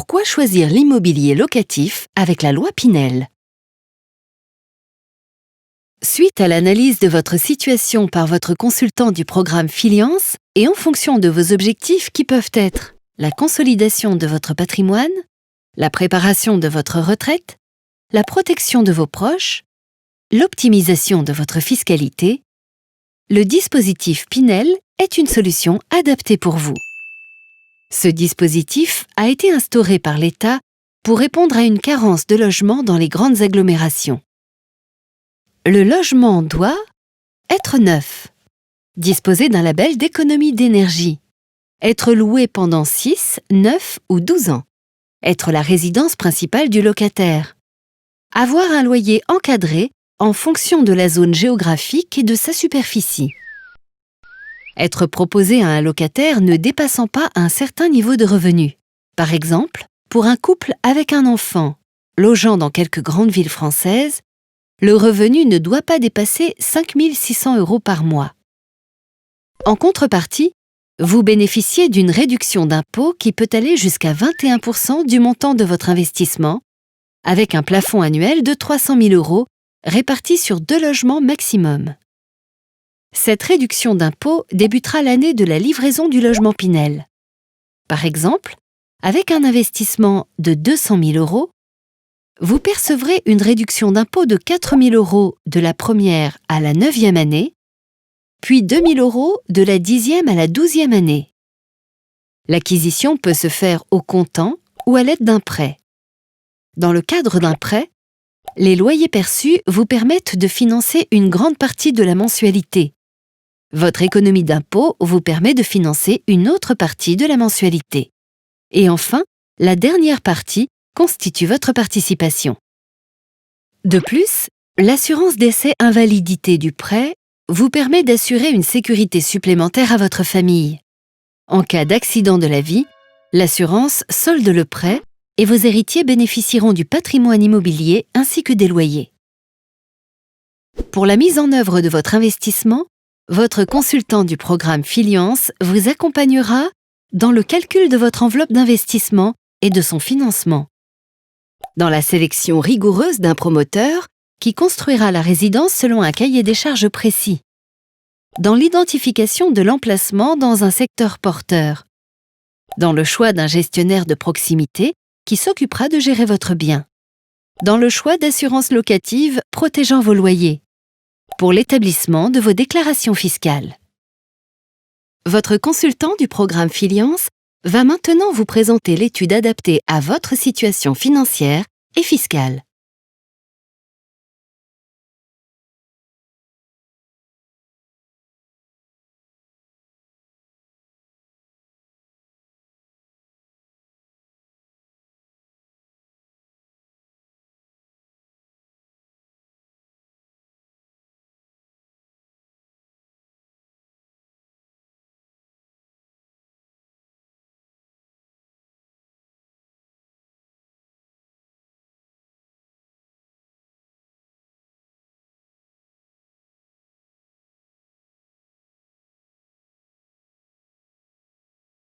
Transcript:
Pourquoi choisir l'immobilier locatif avec la loi Pinel? Suite à l'analyse de votre situation par votre consultant du programme Filiance et en fonction de vos objectifs qui peuvent être la consolidation de votre patrimoine, la préparation de votre retraite, la protection de vos proches, l'optimisation de votre fiscalité, le dispositif Pinel est une solution adaptée pour vous. Ce dispositif a été instauré par l'État pour répondre à une carence de logement dans les grandes agglomérations. Le logement doit être neuf, disposer d'un label d'économie d'énergie, être loué pendant 6, 9 ou 12 ans, être la résidence principale du locataire, avoir un loyer encadré en fonction de la zone géographique et de sa superficie, être proposé à un locataire ne dépassant pas un certain niveau de revenu. Par exemple, pour un couple avec un enfant, logeant dans quelques grandes villes françaises, le revenu ne doit pas dépasser 5 600 € par mois. En contrepartie, vous bénéficiez d'une réduction d'impôt qui peut aller jusqu'à 21% du montant de votre investissement, avec un plafond annuel de 300 000 € réparti sur 2 logements maximum. Cette réduction d'impôt débutera l'année de la livraison du logement Pinel. Par exemple, avec un investissement de 200 000 €, vous percevrez une réduction d'impôt de 4 000 € de la première à la 9e année, puis 2 000 € de la 10e à la 12e année. L'acquisition peut se faire au comptant ou à l'aide d'un prêt. Dans le cadre d'un prêt, les loyers perçus vous permettent de financer une grande partie de la mensualité. Votre économie d'impôt vous permet de financer une autre partie de la mensualité. Et enfin, la dernière partie constitue votre participation. De plus, l'assurance décès invalidité du prêt vous permet d'assurer une sécurité supplémentaire à votre famille. En cas d'accident de la vie, l'assurance solde le prêt et vos héritiers bénéficieront du patrimoine immobilier ainsi que des loyers. Pour la mise en œuvre de votre investissement, votre consultant du programme Filiance vous accompagnera dans le calcul de votre enveloppe d'investissement et de son financement, dans la sélection rigoureuse d'un promoteur qui construira la résidence selon un cahier des charges précis, dans l'identification de l'emplacement dans un secteur porteur, dans le choix d'un gestionnaire de proximité qui s'occupera de gérer votre bien, dans le choix d'assurances locatives protégeant vos loyers, pour l'établissement de vos déclarations fiscales. Votre consultant du programme Filiance va maintenant vous présenter l'étude adaptée à votre situation financière et fiscale.